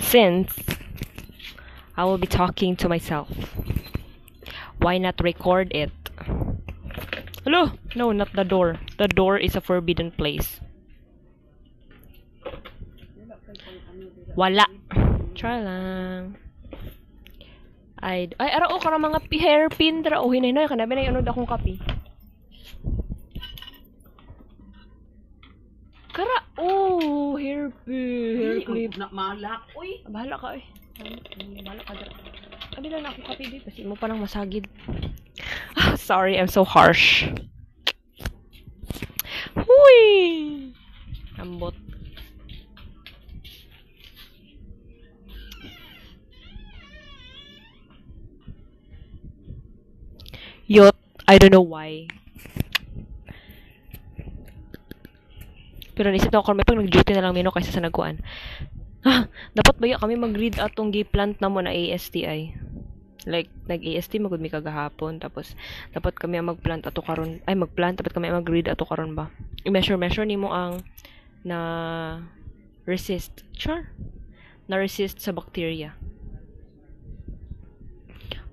since I will be talking to myself, why not record it? Hello? No, not the door. The door is a forbidden place. Wala. Try lang. Ay, arao ka mga hairpin. Tara, hinay-hinay. Kanabi na yung akong kapi. Kara, hairpin. Hair clip. Malak. Uy. Bahala ka, bahala ka dira. Abi lang akong kapi di. Kasi mo pa nang masagid. Sorry, I'm so harsh. Huy! Ambot. Yot, I don't know why. Pero naisip na ako may pag nag-duty na lang mino kaysa sa nagkuan. Dapat ba kami mag-read atong gi-plant na mo na ASTI? Like, nag-AST magud mi kagahapon. Tapos, dapat kami mag-plant ato karon. Ay, mag-plant. Dapat kami mag-read ato karon ba? I-measure nimo ang na-resist. Sure. Na-resist sa bacteria.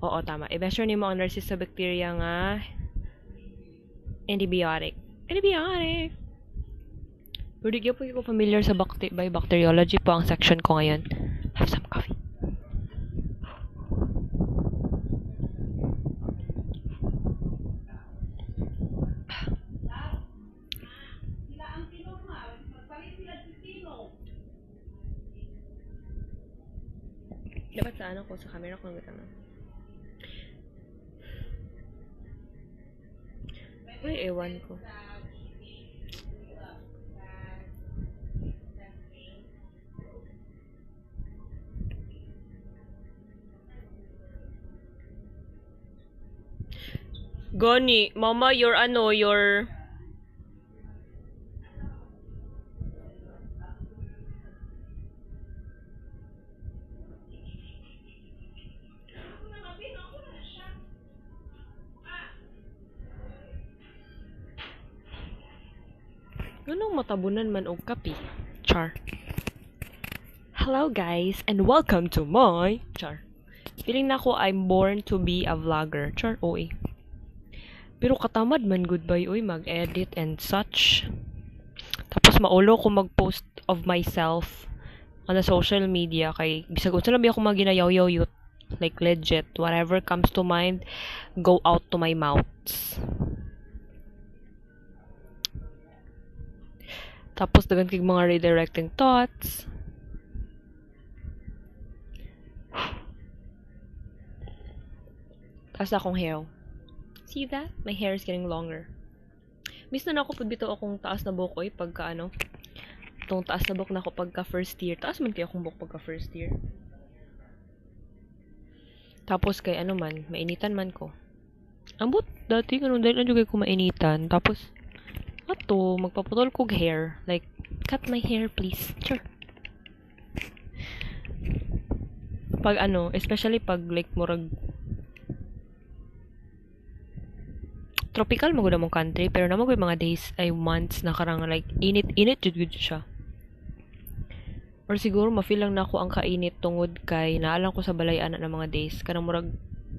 Oo, tama. I-measure nimo ang na-resist sa bacteria nga antibiotic. Antibiotic! Pero di po ko familiar sa by bacteriology po ang section ko ngayon. Have some coffee. Dapat sa ano ko, sa camera ko naman. Ay, ewan ko. Goni, mama, your anong matabunan man og kapi? Char. Hello guys, and welcome to my Char. Feeling na ko I'm born to be a vlogger. Char, oy. Pero katamad man goodbye, oy, mag-edit and such. Tapos maulo ko mag-post of myself on the social media kay bisag unsa lang ako maginayaw-yaw yut. Like legit, whatever comes to mind, go out to my mouths. Tapos dagan kay mga redirecting thoughts. Tapos akong hair. See that? My hair is getting longer. Miss na ako pud bitaw akong taas na buhok oy pagka tong taas na buhok na ako pagka first year. Taas man kay akong buhok pagka first year. Tapos kay mainitan man ko. Ambot dati dahil na jud ko mainitan. Tapos magpaputol kog hair. Like, cut my hair please. Sure. Pag especially pag like murag tropical magud mong country pero na magud mga days ay months na karang like init jud siya. Or siguro ma-feel lang nako ang kainit tungod kay naalang ko sa balay ana ng mga days kanang murag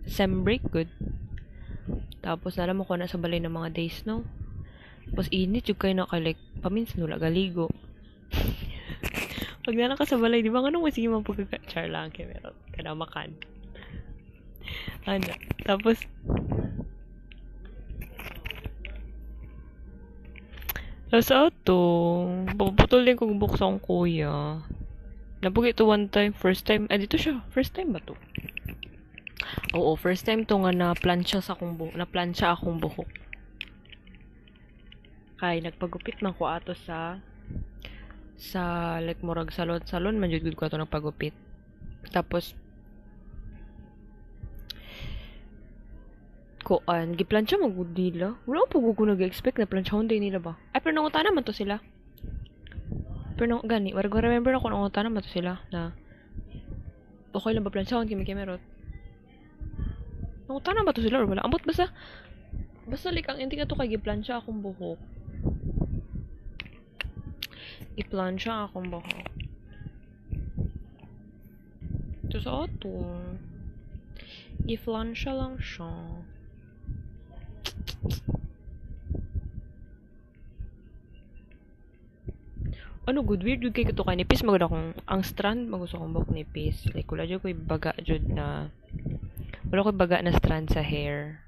sem break good. Tapos naalam ko na sa balay ng mga days no. Tapos init jud kay na kay like paminsan wala galigo. Pag nana ka sa balay di ba nganong sige man pagka-char lang kay meron kada makan. Tapos sa papaputol din kong buhok sa akong kuya. Napugi ito one time, first time, dito siya, first time ba to? Oo, first time to nga na-plancha akong buhok. Kay, nagpagupit man ko ato sa like, murag salon, man jud ko ato nagpagupit. Tapos, giplansya magud nila. Wala pa ko nag-expect na planchahon din nila ba? Ay, pero nangutana man to sila. Pero gani, remember na ko nangutana man to sila na okay lang ba planchahon kami kamerot? Nangutana ba to sila or wala? Ambot basta like ang ending na to kay giplansya akong buhok. dito sa ato. Giflansya lang siya. Ano good weird kay kato kay nipis magud akong ang strand magusto kong buhok nipis. Like wala jud ko'y baga jud na wala ko'y baga na strand sa hair.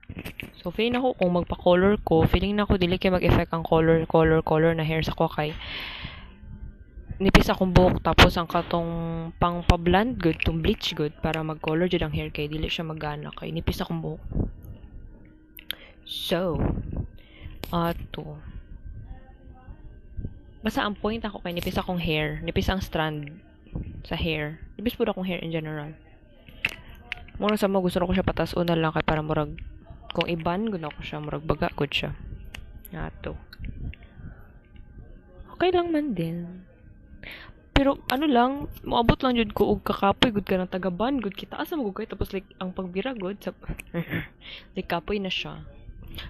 So feeling ako kung magpa-color ko, feeling na ako dili kay mag-effect ang color na hair sa ko kay nipis akong buhok tapos ang katong pang pa-blend good tong bleach good para mag-color jud ang hair kay dili siya magana kay nipis akong buhok. So, ato. Basta ang point ako kay nipis akong hair, nipis ang strand sa hair. Nipis pud akong hair in general. Mura sa mo gusto ko siya patas una lang kay para murag kung iban gud ako siya murag baga gud siya. Ato. Okay lang man din. Pero ano lang, moabot lang jud ko og kakapoy gud ka ng tagaban gud kita asa mo gud tapos like ang pagbira gud sa like kapoy na siya.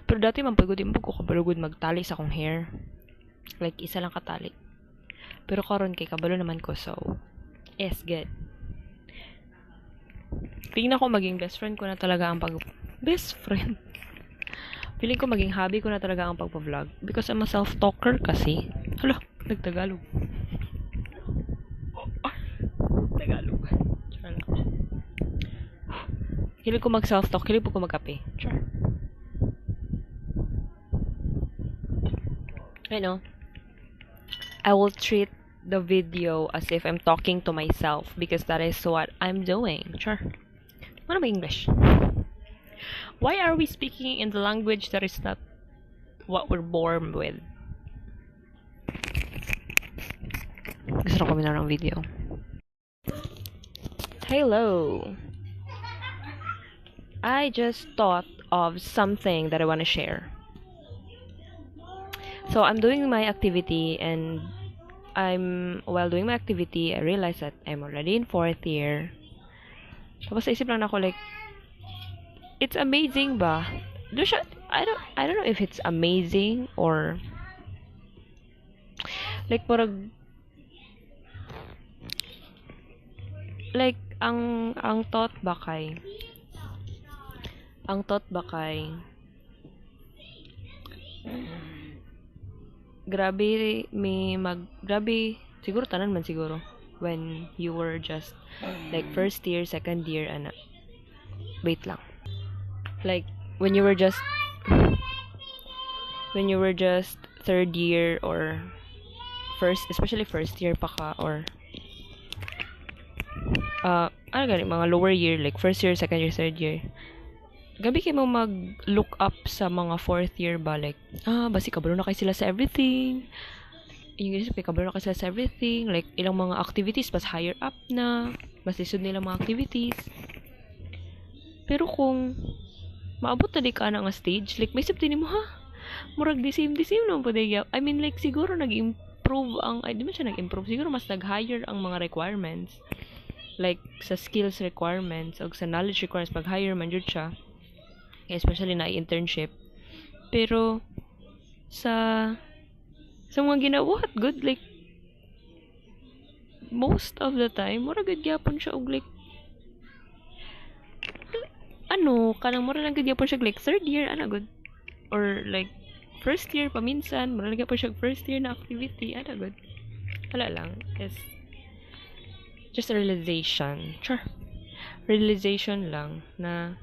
Pero dati man pagod mo ko kabalo gud magtali sa akong hair. Like isa lang katali. Pero karon kay kabalo naman ko so yes good. Feeling ko maging best friend ko na talaga ang best friend. Feeling ko maging hobby ko na talaga ang pagpa-vlog because I'm a self-talker kasi. Hala, nagtagalog. Tagalog. Hilig ko mag-self-talk, hilig ko magkape. Sure. I know. I will treat the video as if I'm talking to myself because that is what I'm doing. Sure. Ano ba English? Why are we speaking in the language that is not what we're born with? Gusto ko na ng video. Hello. I just thought of something that I want to share. So I'm doing my activity and while doing my activity, I realized that I'm already in 4th year. Tapos naisip lang ako like, it's amazing ba? I don't know if it's amazing or like parang like ang thought ba kay grabe siguro tanan man siguro when you were just like first year, second year wait lang, like when you were just third year or especially first year pa ka or ano gani mga lower year like first year, second year, third year, gabi kayo mag-look up sa mga 4th year ba, like, basi kabalo na kayo sila sa everything. Yung isip kayo, kabalo na kayo sila sa everything. Like, ilang mga activities, mas higher up na. Mas lisod nila mga activities. Pero kung maabot na di ka na nga stage, like, may isip din mo, murag the same naman po day. I mean, like, siguro nag-improve di man siya nag-improve. Siguro mas nag-higher ang mga requirements. Like, sa skills requirements, o sa knowledge requirements, pag-higher man jud siya. Especially na internship. Pero sa mga ginawa good like most of the time mura gud gyapon siya og like kanang mura lang gud gyapon siya like third year good or like first year paminsan mura lang gyapon siya first year na activity good wala lang is just a realization lang na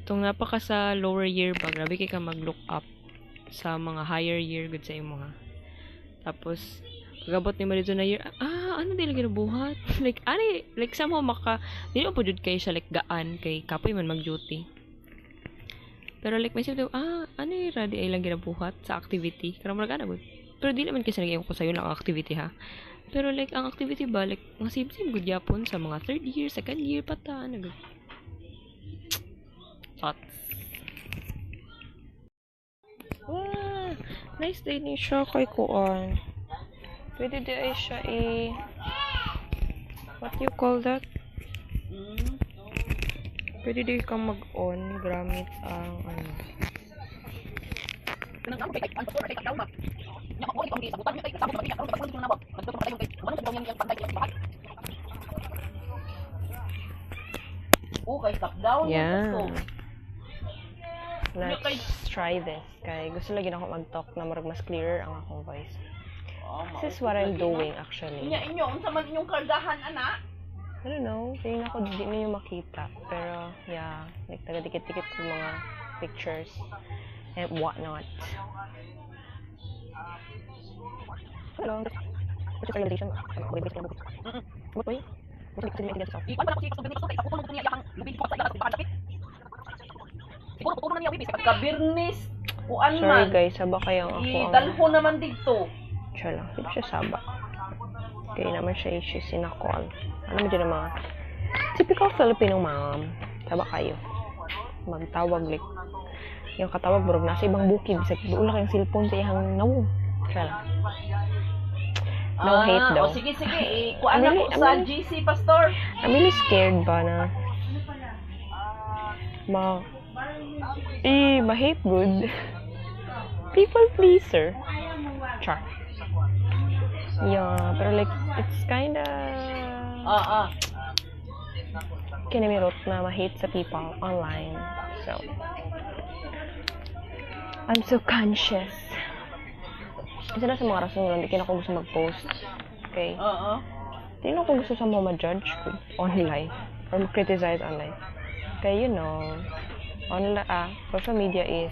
itong napaka sa lower year ba, grabe kay ka mag-look up sa mga higher year good sa imo ha. Tapos, pagabot ni mo dito na year, ano din lagi nabuhat? like, somehow dili mo po jud kayo siya, like, gaan, kay kapoy man mag-duty. Pero, like, may sabi, ano yung radi ay lang ginabuhat sa activity? Karang mga good. Pero, di naman kasi nag-iwan ko sa'yo ng activity, ha? Pero, like, ang activity ba, like, mga same good yapon sa mga third year, second year, pata, good. Thoughts. Nice day ni siya kay kuan. Pwede di ay siya what you call that? Pwede di ka mag-on gamit ang Yeah. Let's try this. Kay gusto lagi na ako mag-talk na marag mas clearer ang akong voice. This is what I'm doing actually. Inyo, unsa man inyong kargahan, ana? I don't know. Tingin ako di ninyo makita. Pero yeah, like taga-dikit-dikit ko mga pictures and whatnot. Hello. What's your realization? What way? What's the experience of? Kabirnis, kuan Sorry man. guys, saba kayang ako ang... Idalho naman dito. Siya lang, hindi siya saba. Okay naman siya issues sinakol. Ano mo dyan ang mga typical Filipino mom. Saba kayo. Magtawag like yung katawag bro nasa ibang bukid. Sa doon lang yung cellphone sa ihang no. Siya lang. No hate daw. O sige, kuan na po sa GC, Pastor. I'm really scared ba na ma-hate good. People pleaser. Char. Yeah, pero like, it's kinda... Kinamirot na ma-hate sa people online. So, I'm so conscious. Isa na sa mga rason lang, hindi ako gusto mag-post. Okay? Hindi na ako gusto sa mga ma-judge online. Or ma-criticize online. Kaya, you know, social media is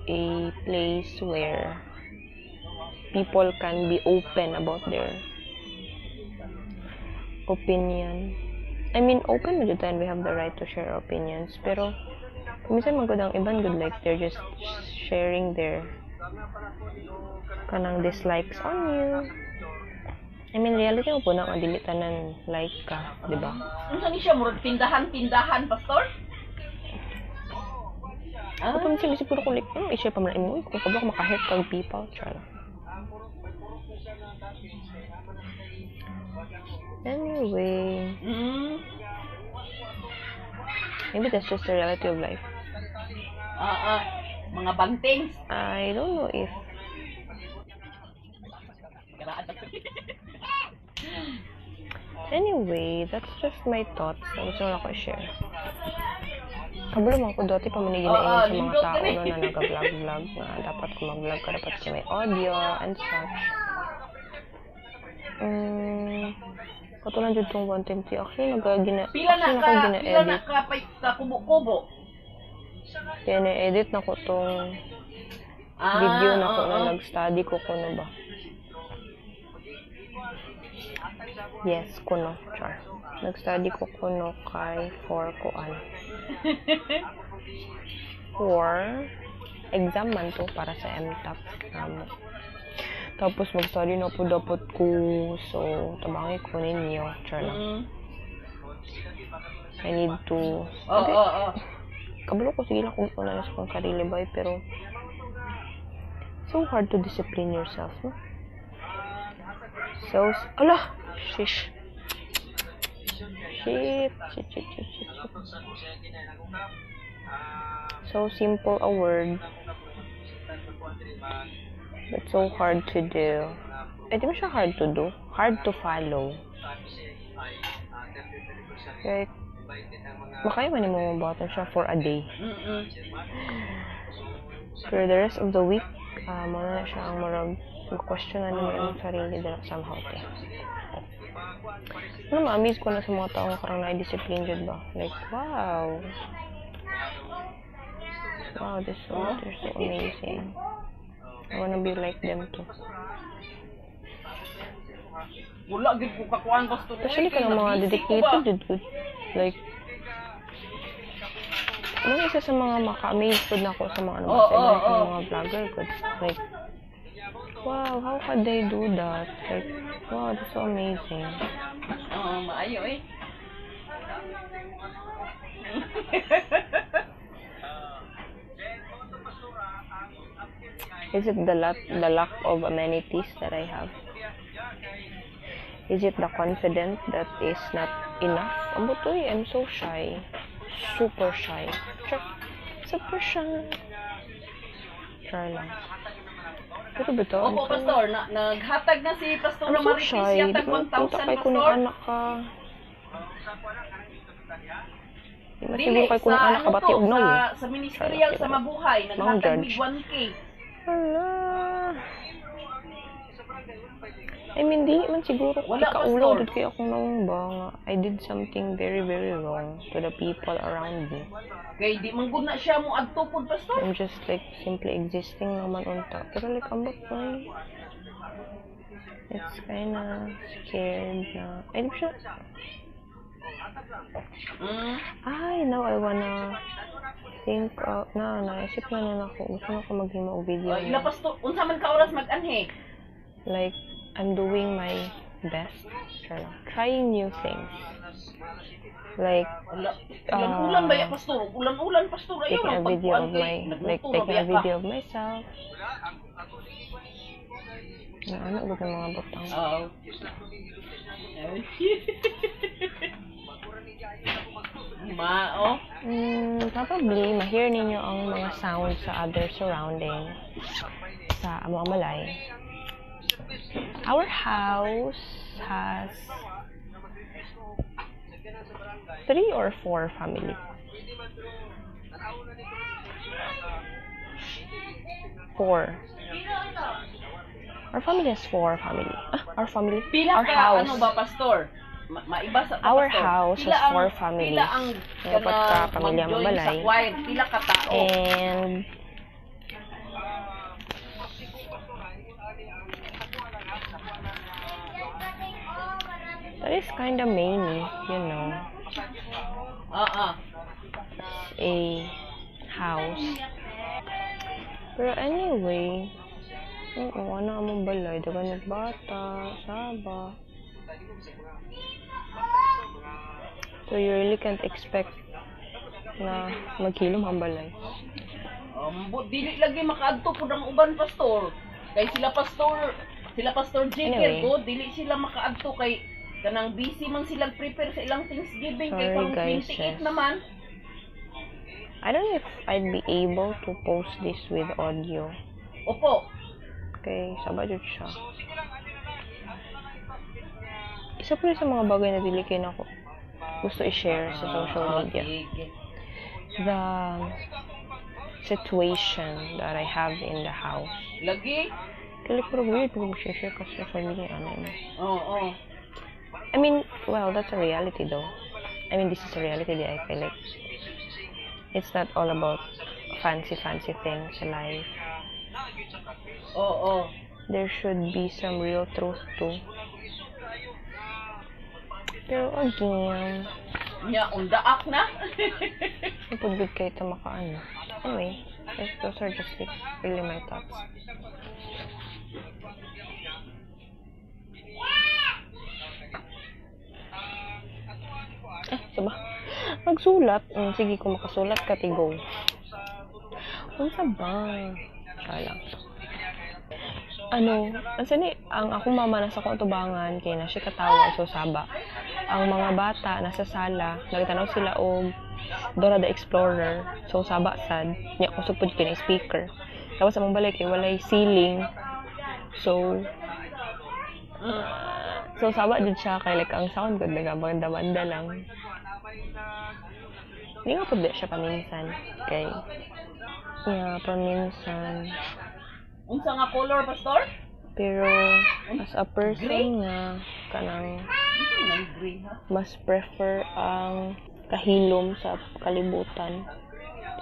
a place where people can be open about their opinion. I mean, open with the time we have the right to share our opinions. Pero, minsan magod ang iban good like they're just sharing their kanang dislikes on you. I mean, reality mo po na ang dilitanan like ka, di ba? Unsa ni siya murag tindahan, Pastor? Ako pa minsan isip ko like, i-share pa man mo, kung kabla ko maka-hurt kag people, char. Anyway, maybe that's just the reality of life. Mga bantings. I don't know if anyway, that's just my thoughts na gusto ko lang i-share. Kabalo mo ako dati pa maniginain sa mga tao no, na nag-vlog na dapat kung mag-vlog ka dapat may audio and such. Katulad dito itong content actually Pila na ka kubo-kubo. Kaya na-edit na ko itong video na ko na nag-study ko kuno ba. Yes, kuno, char. Nag-study ko kuno kay for exam man to para sa MTAP. Tapos mag-study na po dapat ko. So, tabangi ko ninyo. Char lang. I need to... Kabalo ko, sige lang kung una na sa kong karili ba, pero so hard to discipline yourself, no? So, ala! Shit. So simple a word, but so hard to do. Di ba siya hard to do? Hard to follow. Like, makaya man mo mabuhatan siya for a day. For the rest of the week, muna na siya ang marag question na naman yung sarili dala somehow. Ano, ma-amaze ko na sa mga taong karang na-discipline dyan ba? Like, wow. Wow, they're so amazing. I wanna be like them too. Wala, gid ko kakuan, Pastor. Especially ka ng mga dedicated, dude. Like, ano isa sa mga maka-amaze ko na ako sa mga sa mga vlogger ko. Like, wow, how could they do that? Like, wow, that's so amazing. Maayo eh. Is it the lack of amenities that I have? Is it the confidence that is not enough? Ambutoy, I'm so shy. Super shy. Super shy. Try lang. Pero ba ito? Opo, Pastor. Naghatag na si Pastor I'm so Marites shy. yatag 1,000, Punta kay ko ng Pastor. anak ka. Di man siguro kay kung anak ka bati og no. Sa ministerial sa mabuhay, naghatag mig 1K. Hala. I mean, di man siguro Wala, ikaulo Pastor. dud kay akong naong ba nga I did something very, very wrong to the people around me. Kay di man gud na siya mo adto pod pastor. I'm just like simply existing naman unta. Pero like ambot man. It's kinda scared na. I don't sure. Ay, now I wanna think of, naisip na nun ako. Gusto na ako maghimo og video. Ila pastor, unsa man ka oras mag-anhe? Like, I'm doing my best. Trying new things. Like, Ulan-ulan ba ya pastor? Ulan-ulan pastor ayo taking a video of my, like, taking a video of myself. Na ano ba ng mga butang? Oo. Mao. Probably, ma-hear ninyo ang mga sounds sa other surrounding sa among malay. Our house has 3 or 4 family. 4. Our family has 4 family. Our family? Pila Our ka house. ano ba pastor? Maiba sa Our pastor. house Pila has ang- 4 families. Pila ang Dapat ka pamilya mag-join mabalay. sa choir? Pila ka tao? And that is kind of many, you know. A house. Pero anyway, ano among balay, dagan nagbata, saba. So you really can't expect na maghilom ang balay. Dili lagi makaadto pud ang uban pastor. Kay sila pastor Jekyll Anyway. ko, dili sila makaadto kay kanang busy man sila prepare sa ilang Thanksgiving kay Sorry, karong guys, 28 yes. naman. I don't know if I'd be able to post this with audio. Opo. Okay, sabadot siya. Isa po sa mga bagay na dili kayo na ako gusto i-share sa social media. Sige. The situation that I have in the house. Lagi? Kaya pero weird kung share kasi sa social media. Oo. I mean, well, that's a reality though. I mean, this is a reality that I feel like it's not all about fancy things in life. Oo. There should be some real truth too. Pero again, Nya undaak na. napagod kayo ito makaano. Anyway, those are just like really my thoughts. Diba? Magsulat. Sige, kung makasulat ka, tigo. Unsa ba? Kala. Ang akong mama nasa akong tubangan, kaya na siya katawa, so saba. Ang mga bata nasa sala, nagtanaw sila og Dora the Explorer, so saba sad. Nya kusog pud kini speaker. Tapos among balay kay walay ceiling. So saba din siya kay like ang sound good nagabanda-banda lang. Hindi nga po siya paminsan. Kay, paminsan. Unsa nga color pastor? Pero, as a person nga, kanang, Unsa nga gray ha? mas prefer ang kahilom sa kalibutan.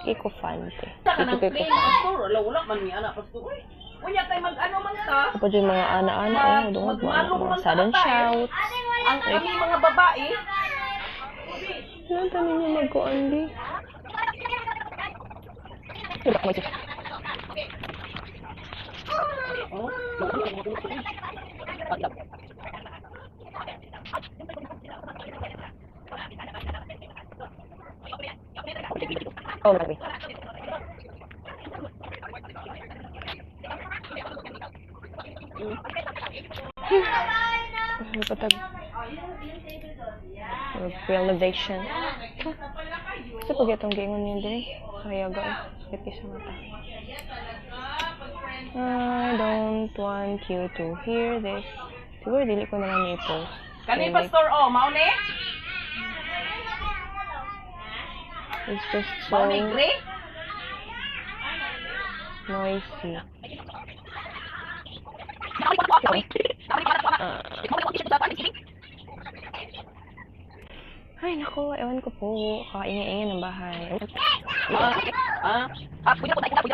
Hindi ko fan, te. Sa kanang Hindi ko plain fan. pastor, wala man ni anak pastor. Uy, kunya tay mag-ano man ta? Kapag yung mga ana-ana, dungog mga sudden shouts. Ang kami mga babae, Ilan tanin niya mag-kuan di? Diba, may siya. Oh, malaki. Patag. Realization. Kasi pag itong gingon niyo din, kayaga. Sakit sa mata. I don't want you to hear this. Siguro dili ko na lang i-post. kani Like, pastor mao ni? It's just so Mami, gray? noisy. Ay, naku, ewan ko po. Kakaingay-ingay ng bahay. Pwede ko tayo.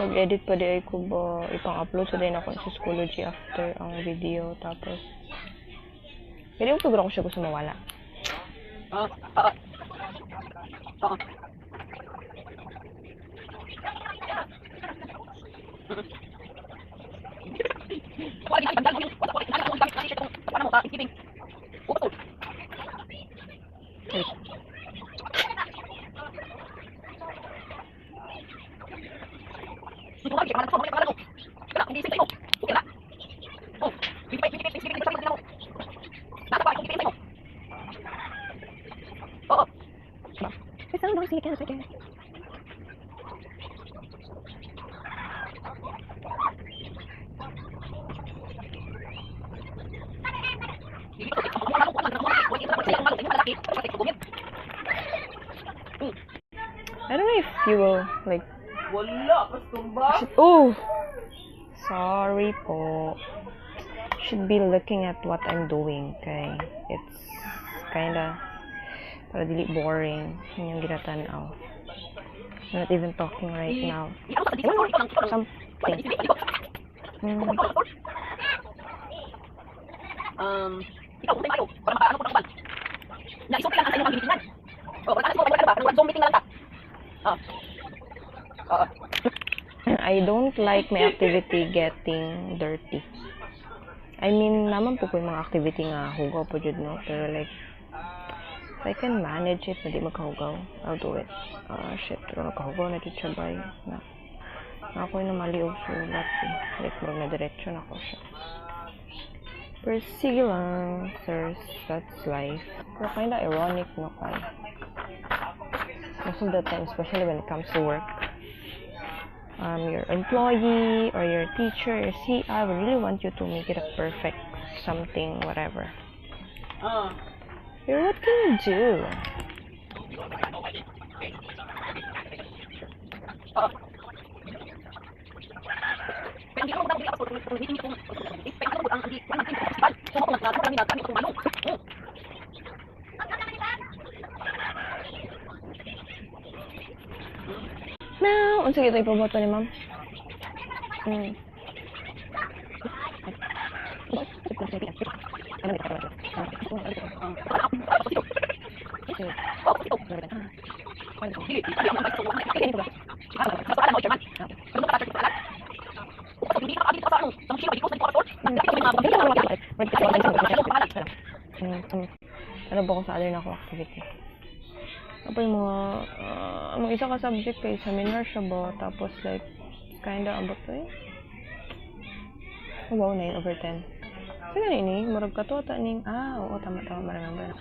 Mag-edit pa di ay ko ba ipang-upload sa din ako sa Schoology after ang video. Tapos, pwede ko siguro ko siya gusto mawala. I don't know if you will, like, Wala, pastor ba? oh! Sorry po. Should be looking at what I'm doing, okay? It's kinda para dili boring yun yung ginatanaw. I'm not even talking right now. Something. Ikaw, kung tayo, para makaano ko ng ban. Naisok lang ang sa'yo ng Pilipinan. Para tayo mo ba? Zoom meeting na lang ka. I don't like my activity getting dirty. I mean, naman po yung mga activity nga hugaw po jud no, pero like if I can manage it na di magkahugaw, I'll do it. Shit, pero nagkahugaw na jud siya ba na ako yung maliog sulat eh. Like, murag na diretsyo na ko siya. Pero sige lang, sirs, that's life. Pero kinda ironic no kay. Most of the time, especially when it comes to work, your employee or your teacher, your CI would really want you to make it a perfect something, whatever. Pero what can you do? Now, unsa gyud ipaboto ni ma'am? Ano ba ko sa other na ako activity? Apa yung mga isa ka subject kay seminar siya ba, tapos like kinda about to oh wow, 9/10. Sige na ini, marag ka to, ning, oo, tama, remember.